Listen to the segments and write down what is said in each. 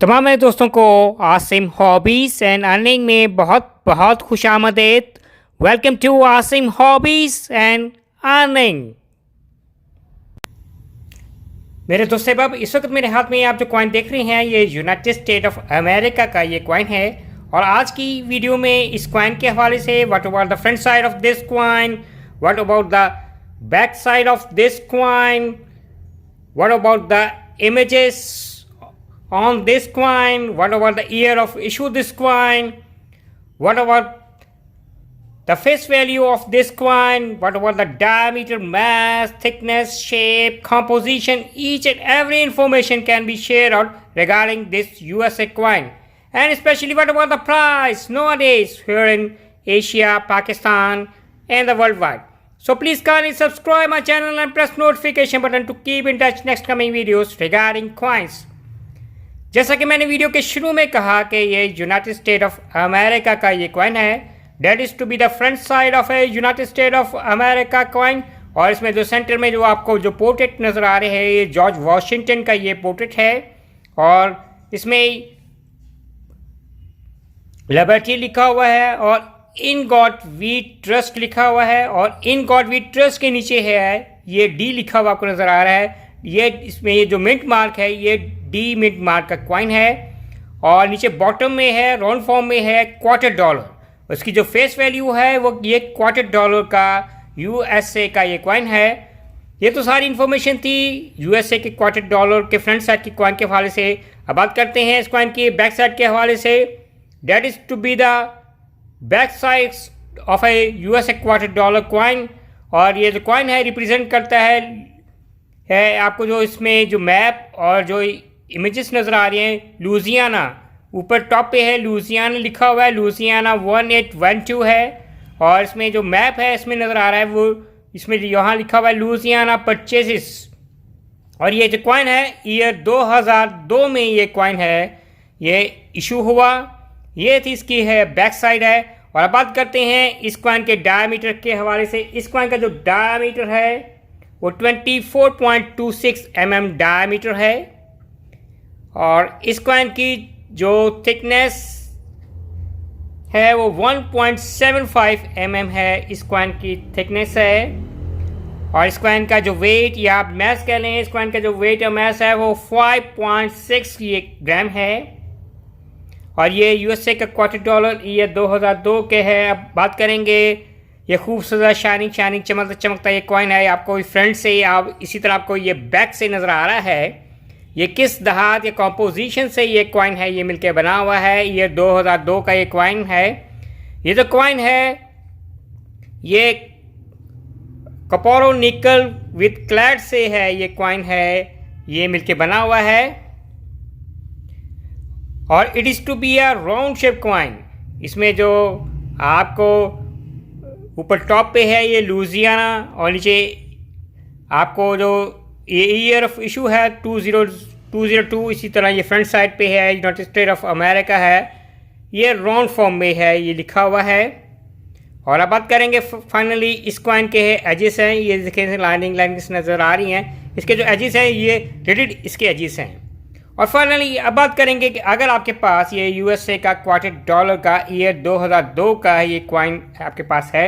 तमाम मेरे दोस्तों को आसिम हॉबीज़ एंड अर्निंग में बहुत बहुत खुशामदीद। Welcome to Asim hobbies and earning. मेरे दोस्त साहब, इस वक्त मेरे हाथ में आप जो कॉइन देख रहे हैं ये यूनाइटेड स्टेट ऑफ अमेरिका का ये कॉइन है। और आज की वीडियो में इस कॉइन के हवाले से what about the front side of this coin, what about the back side of this coin, what about the images on this coin, what about the year of issue this coin, what about the face value of this coin, what about the diameter, mass, thickness, shape, composition, each and every information can be shared out regarding this USA coin. And especially what about the price nowadays here in Asia, Pakistan and the worldwide. So please kindly subscribe my channel and press notification button to keep in touch next coming videos regarding coins. जैसा कि मैंने video के शुरू में कहा कि ये United State of America का ये कॉइन है, that is to be the front side of a United State of America coin. और इसमें जो सेंटर में जो आपको जो पोर्ट्रेट नज़र आ रहे हैं ये जॉर्ज वॉशिंगटन का ये पोर्ट्रेट है। और इसमें लिबर्टी लिखा हुआ है और इन गॉड वी ट्रस्ट लिखा हुआ है। और इन गॉड वी ट्रस्ट के नीचे है ये डी लिखा हुआ आपको नज़र आ रहा है। ये इसमें ये जो मिंट मार्क है ये डी मिंट मार्क का कॉइन है। और नीचे बॉटम में है राउंड फॉर्म में है $25। उसकी जो फेस वैल्यू है वो ये $25 का यूएसए का ये कॉइन है। ये तो सारी इन्फॉर्मेशन थी यूएसए के $25 के फ्रंट साइड के कॉइन के हवाले से। अब बात करते हैं इस कॉइन की बैक साइड के हवाले से। That is to be the back side of a USA $25 coin. और ये जो कॉइन है रिप्रेजेंट करता है आपको जो इसमें जो मैप और जो इमेजेस नज़र आ रही हैं लुजियाना, ऊपर टॉप पे है लुजियाना लिखा हुआ है, लुजियाना 1812 है। और इसमें जो मैप है इसमें नज़र आ रहा है वो इसमें यहाँ लिखा हुआ है लुजियाना परचेसिस। और ये जो कॉइन है ईयर 2002 में ये कॉइन है ये इशू हुआ। ये थी इसकी है बैक साइड है। और अब बात करते हैं इस कॉइन के डायमीटर के हवाले से। इस कॉइन का जो डायमीटर है वो 24.26 mm डायमीटर है। और इस कॉइन की जो थिकनेस है वो 1.75 mm है। इस कॉइन की थिकनेस है। और इस कॉइन का जो वेट या आप मैस कह लें, इस कॉइन का जो वेट या मैस है वो 5.6 ग्राम है। और ये यूएसए का $25 ईयर 2002 के है। अब बात करेंगे ये खूबसूरत शाइनिंग चमकता चमकता ये कॉइन है। आपको फ्रंट से आप इसी तरह आपको ये बैक से नज़र आ रहा है। ये किस दहात या कॉम्पोजिशन से ये कॉइन है ये मिलके बना हुआ है। ये 2002 का ये कॉइन है। ये जो कॉइन है ये कपोरो निकल विद क्लैड से है ये कॉइन है ये मिलके बना हुआ है। और it is to be a round shape coin. इसमें जो आपको ऊपर टॉप पे है ये लुजियाना और नीचे आपको जो ये ईयर ऑफ इशू है 2002। इसी तरह ये फ्रंट साइड पे है यूनाइटेड स्टेट ऑफ अमेरिका है। ये राउंड फॉर्म में है ये लिखा हुआ है। और अब बात करेंगे फाइनली इस कॉइन के एजेस हैं। ये देखें लाइनिंग नज़र आ रही हैं। इसके जो एजेस हैं ये रेडिड इसके एजेस हैं। और फाइनली अब बात करेंगे कि अगर आपके पास ये यूएसए का $25 का ईयर 2002 का ये कॉइन आपके पास है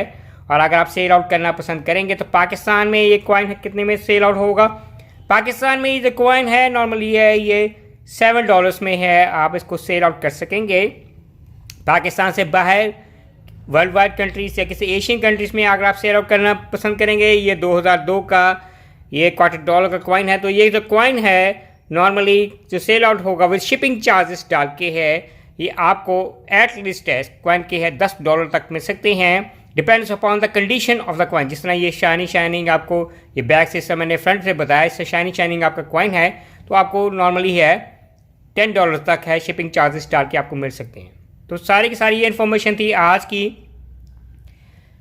और अगर आप सेल आउट करना पसंद करेंगे तो पाकिस्तान में ये कॉइन कितने में सेल आउट होगा। पाकिस्तान में ये जो कॉइन है नॉर्मली है ये $7 में है। आप इसको सेल आउट कर सकेंगे। पाकिस्तान से बाहर वर्ल्ड वाइड कंट्रीज या किसी एशियन कंट्रीज़ में अगर आप सेल आउट करना पसंद करेंगे ये 2002 का ये $25 का कॉइन है। तो ये जो कॉइन है नॉर्मली जो सेल आउट होगा विद शिपिंग चार्जेस डाल के है ये आपको एट लीस्ट है कॉइन के है $10 तक मिल सकते हैं। Depends upon the condition of the coin. जिस तरह ये शाइनिंग आपको ये बैक से मैंने फ्रंट से बताया इससे शाइनिंग आपका कॉइन है तो आपको नॉर्मली है $10 तक है शिपिंग चार्जेस डाल के आपको मिल सकते हैं। तो सारी की सारी ये इन्फॉर्मेशन थी आज की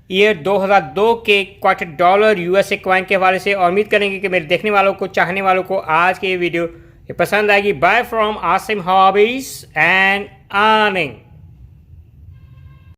ईयर 2002 के $25 यूएसए कॉइन के हवाले से। और उम्मीद करेंगे कि मेरे देखने वालों को चाहने वालों को आज की ये वीडियो पसंद आएगी। Bye from Asim hobbies and earning.